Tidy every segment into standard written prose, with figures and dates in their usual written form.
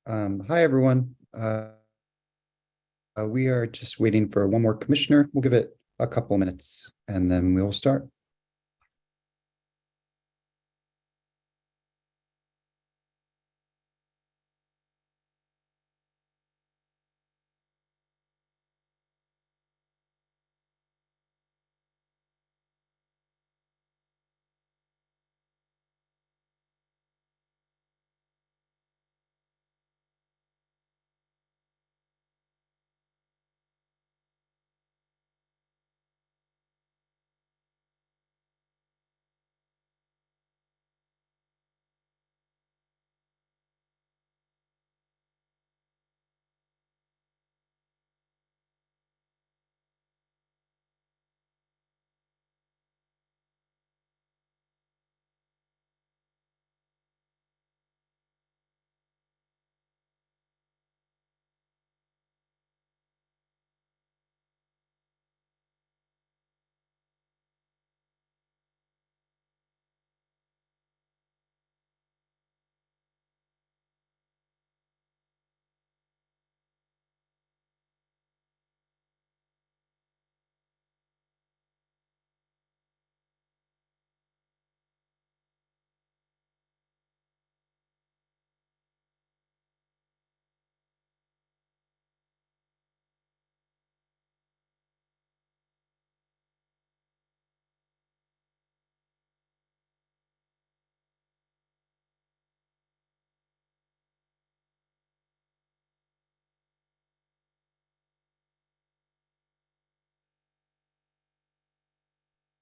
Hi, everyone. We are just waiting for one more commissioner. We'll give it a couple of minutes and then we'll start.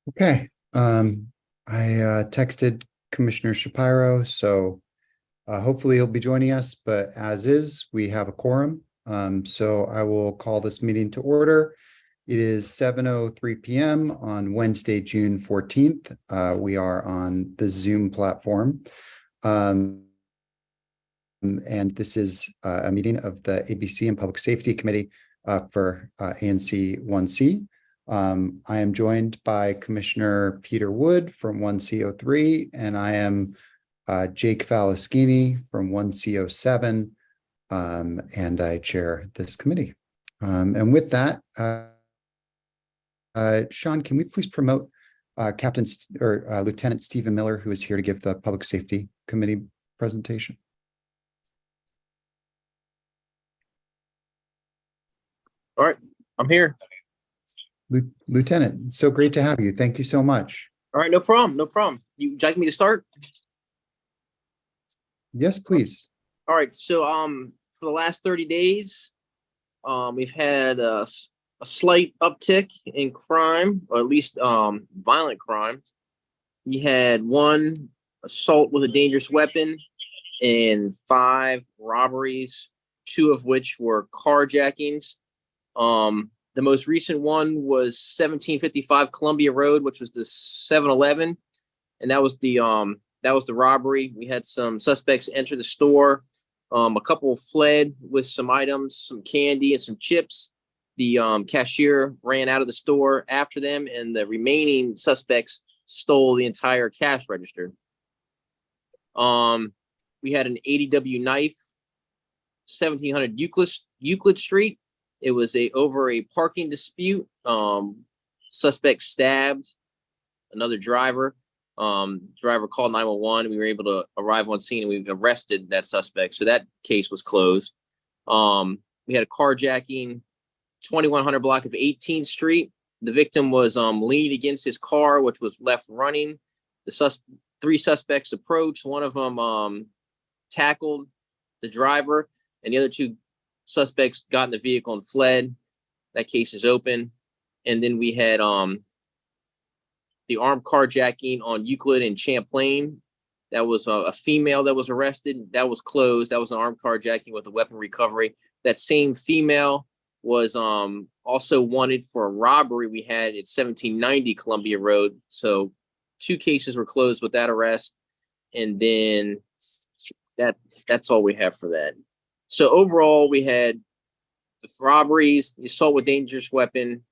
Okay. I texted Commissioner Shapiro, so hopefully he'll be joining us, but as is, we have a quorum. So I will call this meeting to order. It is 7:03 p.m. on Wednesday, June 14th. We are on the Zoom platform. And this is a meeting of the ABC and Public Safety Committee for ANC 1C. I am joined by Commissioner Peter Wood from 1C03, and I am Jake Falaschini from 1C07, and I chair this committee. And with that, Sean, can we please promote Lieutenant Stephen Miller, who is here to give the Public Safety Committee presentation? All right, I'm here. Lieutenant, so great to have you. Thank you so much. All right, no problem, no problem. Would you like me to start? Yes, please. All right, so for the last 30 days, we've had a slight uptick in crime, or at least violent crime. We had one assault with a dangerous weapon and 5 robberies, 2 of which were carjackings. The most recent one was 1755 Columbia Road, which was the 7-Eleven, and that was the robbery. We had some suspects enter the store. A couple fled with some items, some candy and some chips. The cashier ran out of the store after them, and the remaining suspects stole the entire cash register. We had an ADW knife, 1700 Euclid Street. It was over a parking dispute. Suspect stabbed another driver. Driver called 911. We were able to arrive on scene and we arrested that suspect. So that case was closed. We had a carjacking, 2100 block of 18th Street. The victim was leaning against his car, which was left running. The 3 suspects approached. One of them tackled the driver, and the other 2 suspects got in the vehicle and fled. That case is open. And then we had the armed carjacking on Euclid and Champlain. That was a female that was arrested. That was closed. That was an armed carjacking with a weapon recovery. That same female was also wanted for a robbery we had at 1790 Columbia Road. So 2 cases were closed with that arrest. And then that's all we have for that. So overall, we had the robberies, the assault with dangerous weapon,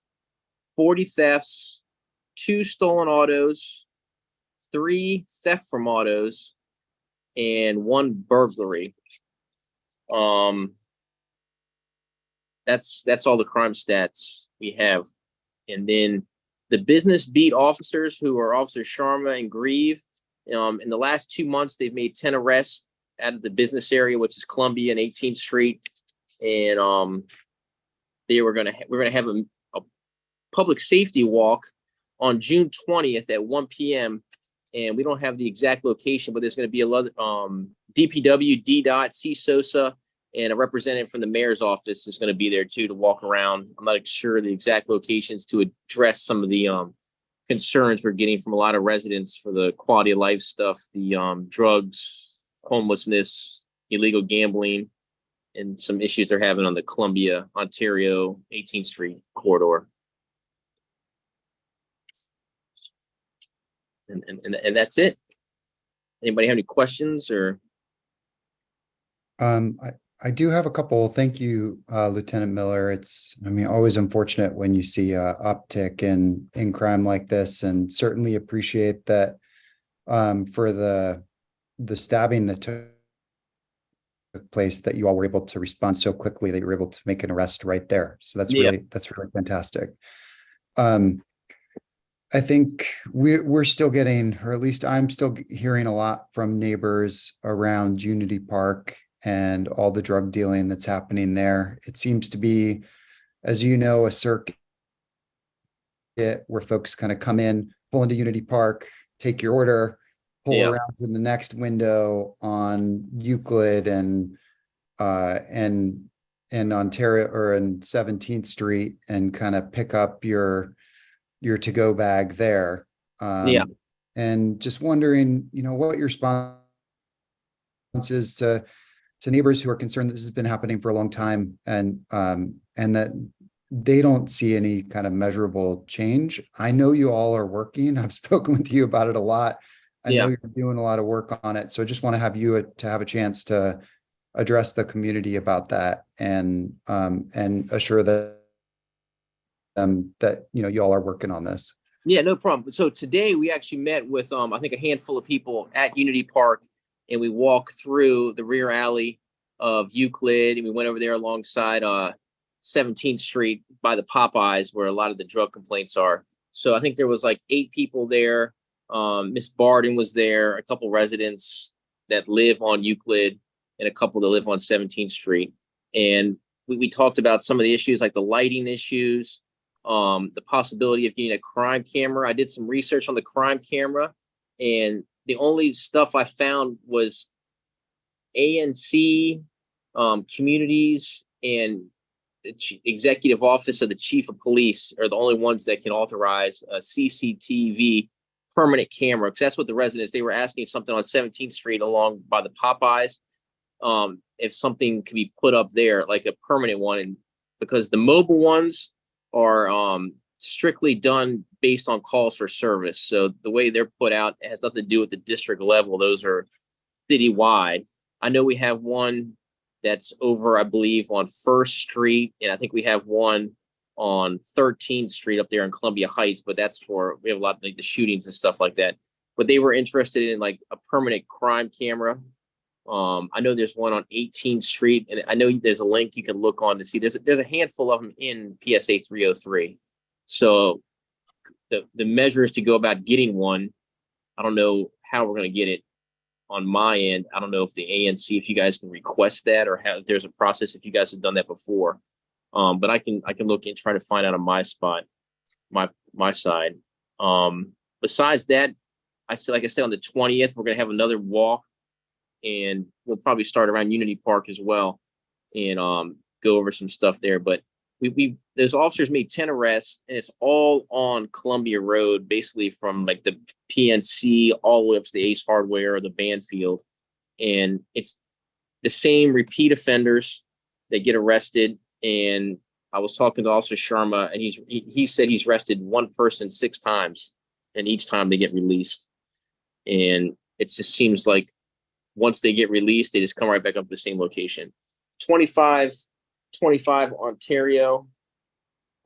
40 thefts, 2 stolen autos, 3 theft from autos, and 1 burglary. Um, that's all the crime stats we have. And then the business beat officers, who are Officer Sharma and Grieve, in the last 2 months, they've made 10 arrests out of the business area, which is Columbia and 18th Street. And we're gonna have a public safety walk on June 20th at 1 p.m. And we don't have the exact location, but there's going to be a lot DPW, DDOT, CSOSA, and a representative from the mayor's office is going to be there too to walk around. I'm not sure the exact locations to address some of the concerns we're getting from a lot of residents for the quality of life stuff, the drugs, homelessness, illegal gambling, and some issues they're having on the Columbia, Ontario, 18th Street corridor. And that's it. Anybody have any questions or? I do have a couple. Thank you, Lieutenant Miller. I mean, always unfortunate when you see a uptick in crime like this, and certainly appreciate that for the stabbing that took place, that you all were able to respond so quickly, that you were able to make an arrest right there. So that's really fantastic. I think we're still getting, or at least I'm still hearing a lot from neighbors around Unity Park and all the drug dealing that's happening there. It seems to be, as you know, a circuit where folks kind of come in, pull into Unity Park, take your order, pull around to the next window on Euclid and Ontario, or in 17th Street, and kind of pick up your to-go bag there. And just wondering, what your response is to neighbors who are concerned that this has been happening for a long time, and that they don't see any kind of measurable change. I know you all are working. I've spoken with you about it a lot. I know you're doing a lot of work on it. So I just want to have you to have a chance to address the community about that, and assure that that you all are working on this. Yeah, no problem. So today we actually met with I think a handful of people at Unity Park, and we walked through the rear alley of Euclid, and we went over there alongside 17th Street by the Popeyes, where a lot of the drug complaints are. So I think there was like 8 people there. Miss Barden was there, a couple residents that live on Euclid, and a couple that live on 17th Street. And we talked about some of the issues, like the lighting issues, the possibility of getting a crime camera. I did some research on the crime camera, and the only stuff I found was ANC, communities, and the executive office of the chief of police are the only ones that can authorize a CCTV permanent camera, because that's what the residents, they were asking something on 17th Street along by the Popeyes, if something could be put up there, like a permanent one. And because the mobile ones are strictly done based on calls for service, so the way they're put out, it has nothing to do with the district level. Those are citywide. I know we have one that's over, I believe, on First Street, and I think we have one on 13th Street up there in Columbia Heights, but that's for, we have a lot of like the shootings and stuff like that. But they were interested in like a permanent crime camera. I know there's one on 18th Street, and I know there's a link you can look on to see. There's a handful of them in PSA 303. So the measures to go about getting one, I don't know how we're going to get it on my end. I don't know if the ANC, if you guys can request that, or if there's a process if you guys have done that before. But I can look and try to find out on my spot, my side. Besides that, like I said, on the 20th, we're gonna have another walk, and we'll probably start around Unity Park as well, and go over some stuff there. But those officers made 10 arrests, and it's all on Columbia Road, basically from like the PNC all the way up to the Ace Hardware or the Banfield. And it's the same repeat offenders that get arrested. And I was talking to Officer Sharma, and he said he's arrested one person 6 times, and each time they get released. And it just seems like once they get released, they just come right back up to the same location. 25 Ontario.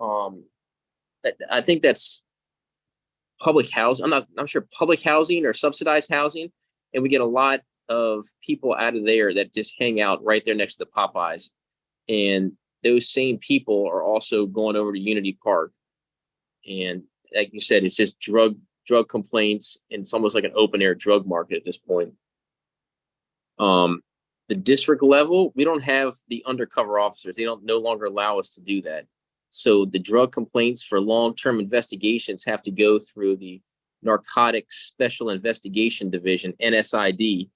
I think that's public housing. I'm sure public housing or subsidized housing. And we get a lot of people out of there that just hang out right there next to the Popeyes. And those same people are also going over to Unity Park. And like you said, it's just drug complaints, and it's almost like an open air drug market at this point. The district level, we don't have the undercover officers. They don't no longer allow us to do that. So the drug complaints for long-term investigations have to go through the Narcotics Special Investigation Division, NSID.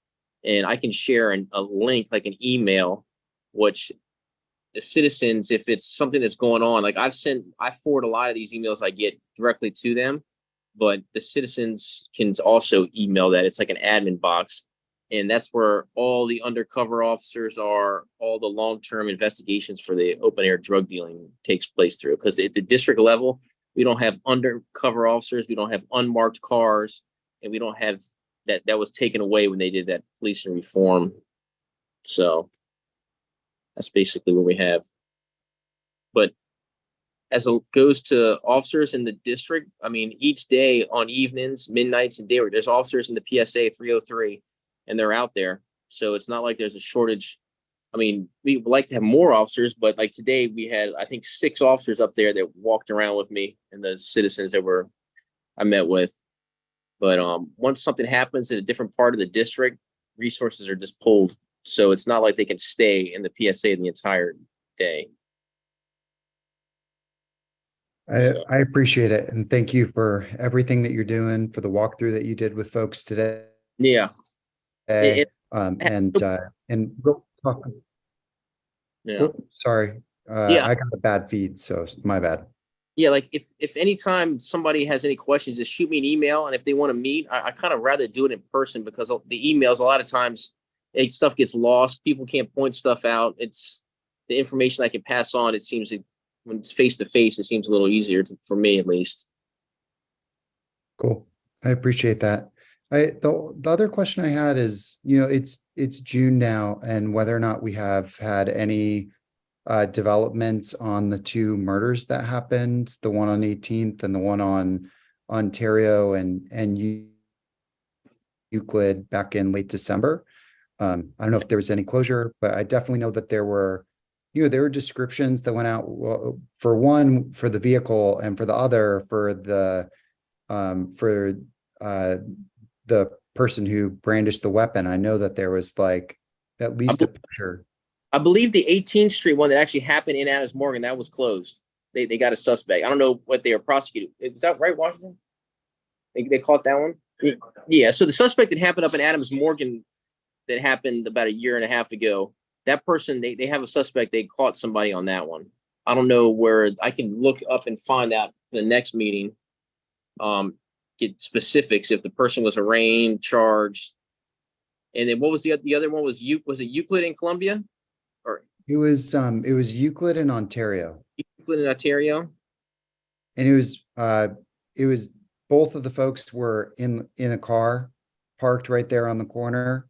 And I can share a link, like an email, which the citizens, if it's something that's going on, like I forward a lot of these emails I get directly to them, but the citizens can also email that. It's like an admin box. And that's where all the undercover officers are, all the long-term investigations for the open air drug dealing takes place through. Because at the district level, we don't have undercover officers, we don't have unmarked cars, and we don't have that was taken away when they did that police and reform. So that's basically what we have. But as it goes to officers in the district, I mean, each day on evenings, midnights, and day work, there's officers in the PSA 303, and they're out there. So it's not like there's a shortage. I mean, we would like to have more officers, but like today we had, I think, 6 officers up there that walked around with me and the citizens that I met with. But once something happens in a different part of the district, resources are just pulled. So it's not like they can stay in the PSA the entire day. I appreciate it. And thank you for everything that you're doing, for the walkthrough that you did with folks today. Yeah. And we'll talk. Yeah. Oh, sorry. Yeah. I got a bad feed, so my bad. Yeah, like if anytime somebody has any questions, just shoot me an email. And if they want to meet, I kind of rather do it in person, because the emails, a lot of times stuff gets lost. People can't point stuff out. It's the information I can pass on. It seems when it's face to face, it seems a little easier for me, at least. Cool. I appreciate that. The other question I had is, it's June now, and whether or not we have had any developments on the 2 murders that happened, the one on 18th and the one on Ontario and Euclid back in late December. I don't know if there was any closure, but I definitely know that there were descriptions that went out, well, for one for the vehicle, and for the other for the person who brandished the weapon. I know that there was like at least a picture. I believe the 18th Street one that actually happened in Adams Morgan, that was closed. They got a suspect. I don't know what they were prosecuted. Was that right, Washington? They caught that one? Yeah. So the suspect that happened up in Adams Morgan, that happened about 1.5 years ago, that person, they have a suspect. They caught somebody on that one. I don't know where. I can look up and find out for the next meeting. Get specifics if the person was arraigned, charged. And then what was the other one? Was it Euclid in Columbia? Or it was Euclid in Ontario. Euclid in Ontario. And it was both of the folks were in a car parked right there on the corner.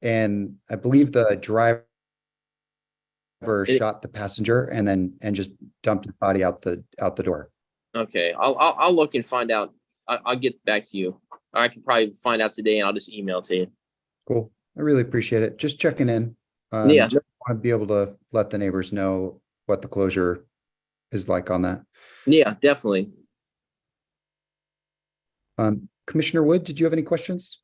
And I believe the driver shot the passenger and just dumped his body out the door. Okay. I'll look and find out. I'll get back to you. I can probably find out today, and I'll just email to you. Cool. I really appreciate it. Just checking in. Yeah. Just want to be able to let the neighbors know what the closure is like on that. Yeah, definitely. Commissioner Wood, did you have any questions?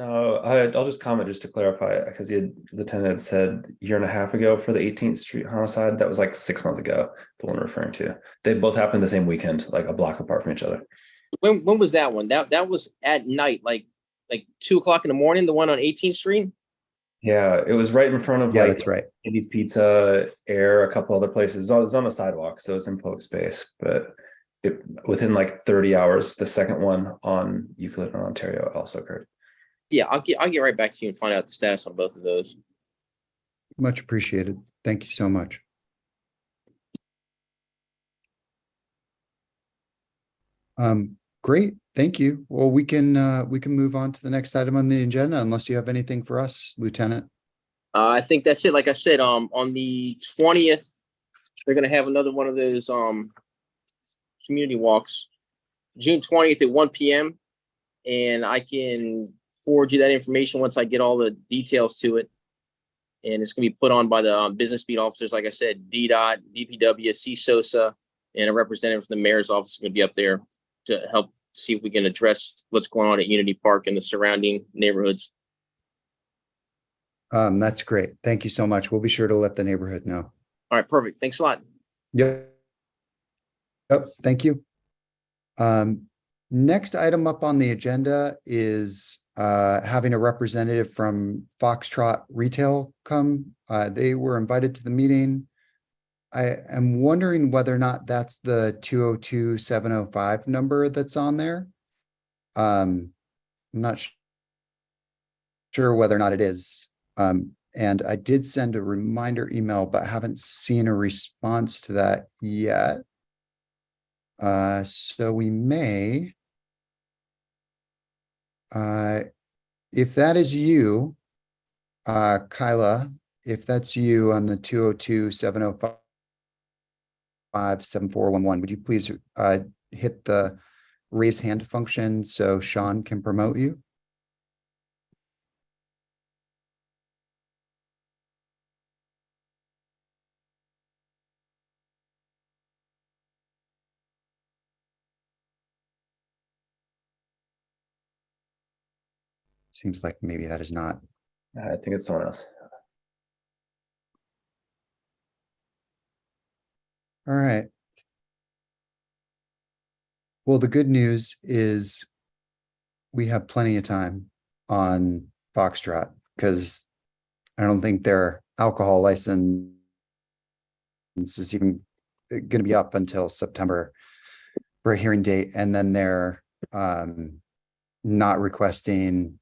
No, I'll just comment just to clarify, because the lieutenant had said 1.5 years ago for the 18th Street homicide. That was like 6 months ago, the one we're referring to. They both happened the same weekend, like a block apart from each other. When was that one? That was at night, like 2 o'clock in the morning, the one on 18th Street? Yeah, it was right in front of that's right. Andy's Pizza, Air, a couple other places. It was on the sidewalk, so it's in public space. But within like 30 hours, the second one on Euclid in Ontario also occurred. Yeah, I'll get right back to you and find out the status on both of those. Much appreciated. Thank you so much. Great. Thank you. Well, we can move on to the next item on the agenda, unless you have anything for us, Lieutenant. I think that's it. Like I said, on the 20th, they're gonna have another one of those community walks, June 20th at 1 p.m. And I can forward you that information once I get all the details to it. And it's going to be put on by the business beat officers. Like I said, DDOT, DPW, CSOSA, and a representative from the mayor's office is going to be up there to help see if we can address what's going on at Unity Park and the surrounding neighborhoods. That's great. Thank you so much. We'll be sure to let the neighborhood know. All right, perfect. Thanks a lot. Yep. Yep. Thank you. Next item up on the agenda is having a representative from Foxtrot Retail come. They were invited to the meeting. I am wondering whether or not that's the 202-705 number that's on there. I'm not sure whether or not it is. And I did send a reminder email, but haven't seen a response to that yet. So we may, if that is you, Kyla, if that's you on the 202-705-7411, would you please hit the raise hand function so Sean can promote you? Seems like maybe that is not. I think it's someone else. All right. Well, the good news is we have plenty of time on Foxtrot because I don't think their alcohol license is even going to be up until September for a hearing date. And then they're not requesting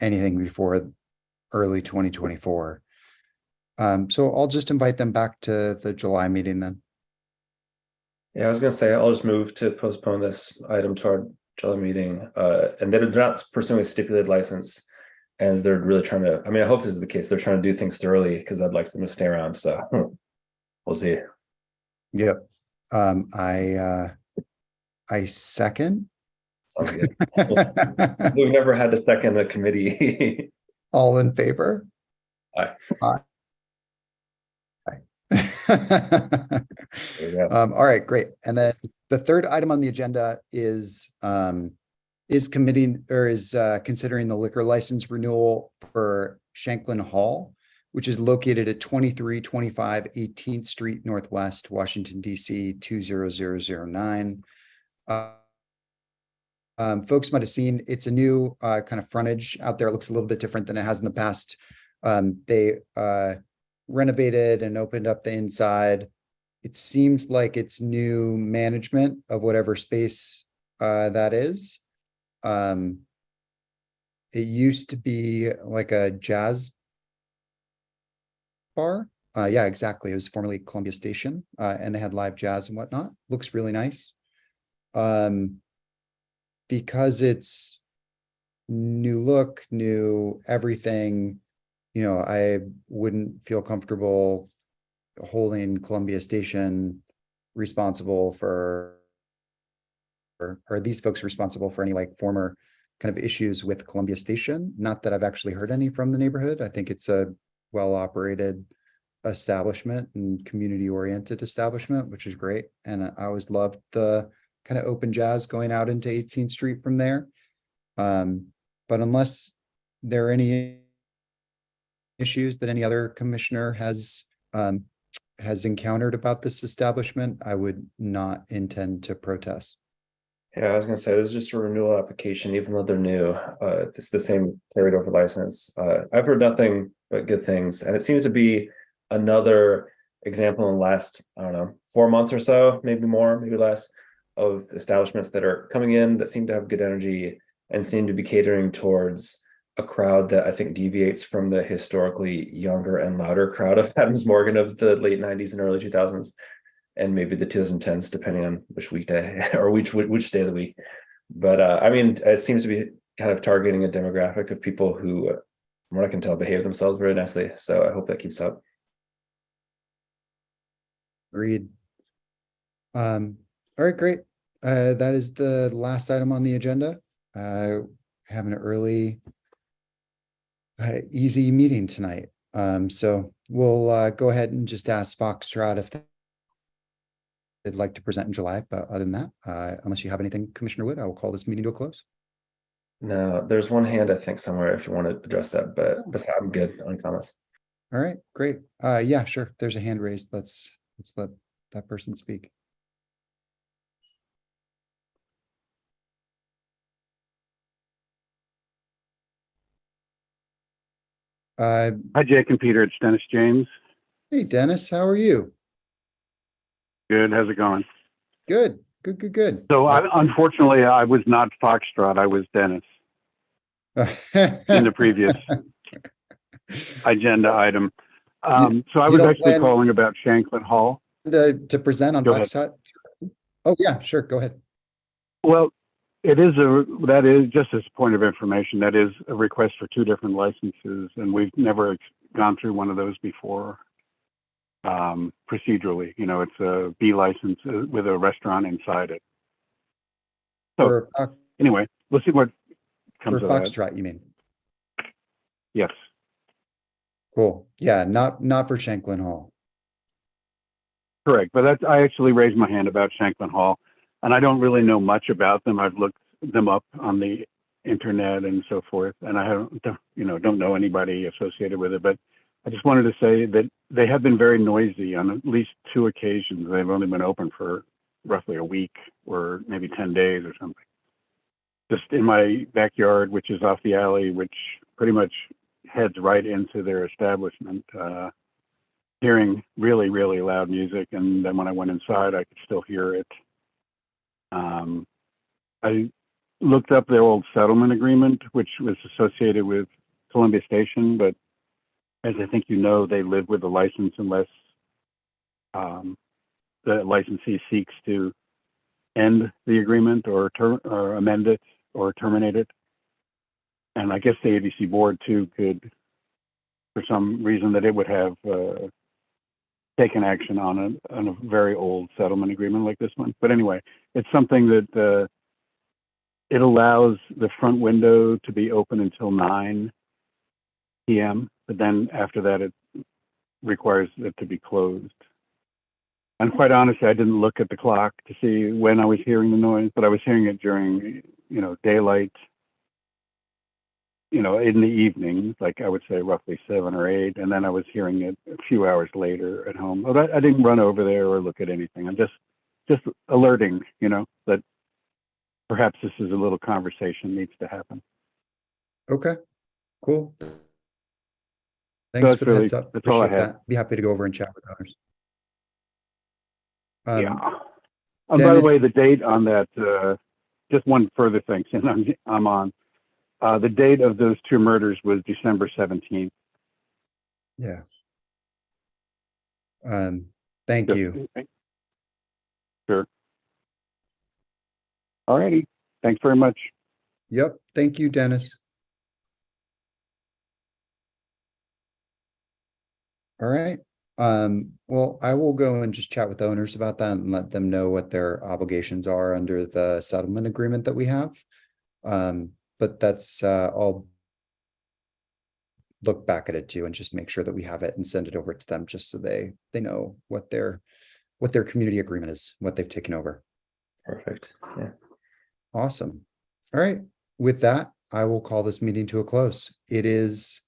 anything before early 2024. So I'll just invite them back to the July meeting then. Yeah, I was gonna say I'll just move to postpone this item to our July meeting. And they're not pursuing a stipulated license, and they're really trying to. I mean, I hope this is the case. They're trying to do things thoroughly because I'd like them to stay around. So we'll see. Yep. I second. Sounds good. We've never had to second a committee. All in favor? Aye. Aye. There we go. All right, great. And then the third item on the agenda is considering the liquor license renewal for Shanklin Hall, which is located at 2325 18th Street Northwest, Washington, D.C. 20009. Folks might have seen it's a new kind of frontage out there. It looks a little bit different than it has in the past. They renovated and opened up the inside. It seems like it's new management of whatever space that is. It used to be like a jazz bar. Yeah, exactly. It was formerly Columbia Station, and they had live jazz and whatnot. Looks really nice. Because it's new look, new everything, you know, I wouldn't feel comfortable holding Columbia Station responsible for, or these folks responsible for any like former kind of issues with Columbia Station. Not that I've actually heard any from the neighborhood. I think it's a well-operated establishment and community-oriented establishment, which is great. And I always loved the kind of open jazz going out into 18th Street from there. But unless there are any issues that any other commissioner has encountered about this establishment, I would not intend to protest. Yeah, I was gonna say this is just a renewal application, even though they're new. It's the same carried over license. I've heard nothing but good things, and it seems to be another example in the last, I don't know, 4 months or so, maybe more, maybe less, of establishments that are coming in that seem to have good energy and seem to be catering towards a crowd that I think deviates from the historically younger and louder crowd of Adams Morgan of the late 90s and early 2000s, and maybe the 2010s, depending on which weekday or which day of the week. But I mean, it seems to be kind of targeting a demographic of people who, from what I can tell, behave themselves very nicely. So I hope that keeps up. Agreed. All right, great. That is the last item on the agenda. Have an early easy meeting tonight. So we'll go ahead and just ask Foxtrot if they'd like to present in July. But other than that, unless you have anything, Commissioner Wood, I will call this meeting to a close. No, there's one hand, I think, somewhere if you want to address that, but I'm good on comments. All right, great. Yeah, sure. There's a hand raised. Let's let that person speak. Hi, Jake and Peter. It's Dennis James. Hey, Dennis, how are you? Good. How's it going? Good, good, good, good. So, unfortunately, I was not Foxtrot. I was Dennis in the previous agenda item. So I was actually calling about Shanklin Hall. To present on Foxtrot. Oh, yeah, sure. Go ahead. Well, that is just as a point of information, that is a request for 2 different licenses, and we've never gone through one of those before. Procedurally, it's a B license with a restaurant inside it. So anyway, we'll see what comes for of that. Foxtrot, you mean? Yes. Cool. Yeah, not for Shanklin Hall. Correct, but I actually raised my hand about Shanklin Hall, and I don't really know much about them. I've looked them up on the internet and so forth, and I don't know anybody associated with it. But I just wanted to say that they have been very noisy on at least 2 occasions. They've only been open for roughly a week or maybe 10 days or something. Just in my backyard, which is off the alley, which pretty much heads right into their establishment. Hearing really, really loud music, and then when I went inside, I could still hear it. I looked up their old settlement agreement, which was associated with Columbia Station, but as I think you know, they live with the license unless the licensee seeks to end the agreement or amend it or terminate it. And I guess the ABC board too could, for some reason that it would have taken action on a very old settlement agreement like this one. But anyway, it's something that it allows the front window to be open until 9 p.m. But then after that, it requires it to be closed. And quite honestly, I didn't look at the clock to see when I was hearing the noise, but I was hearing it during, daylight, in the evening, like I would say roughly 7 or 8. And then I was hearing it a few hours later at home. But I didn't run over there or look at anything. I'm just alerting, that perhaps this is a little conversation needs to happen. Okay, cool. Thanks for the heads up. That's all I Appreciate have. that. Be happy to go over and chat with others. Yeah. And by the way, the date on that, just one further thing, since I'm on. The date of those 2 murders was December 17th. Yeah. Thank you. Sure. All righty. Thanks very much. Yep. Thank you, Dennis. All right. Well, I will go and just chat with the owners about that and let them know what their obligations are under the settlement agreement that we have. But that's I'll look back at it too and just make sure that we have it and send it over to them just so they know what their community agreement is, what they've taken over. Perfect. Yeah. Awesome. All right. With that, I will call this meeting to a close. It is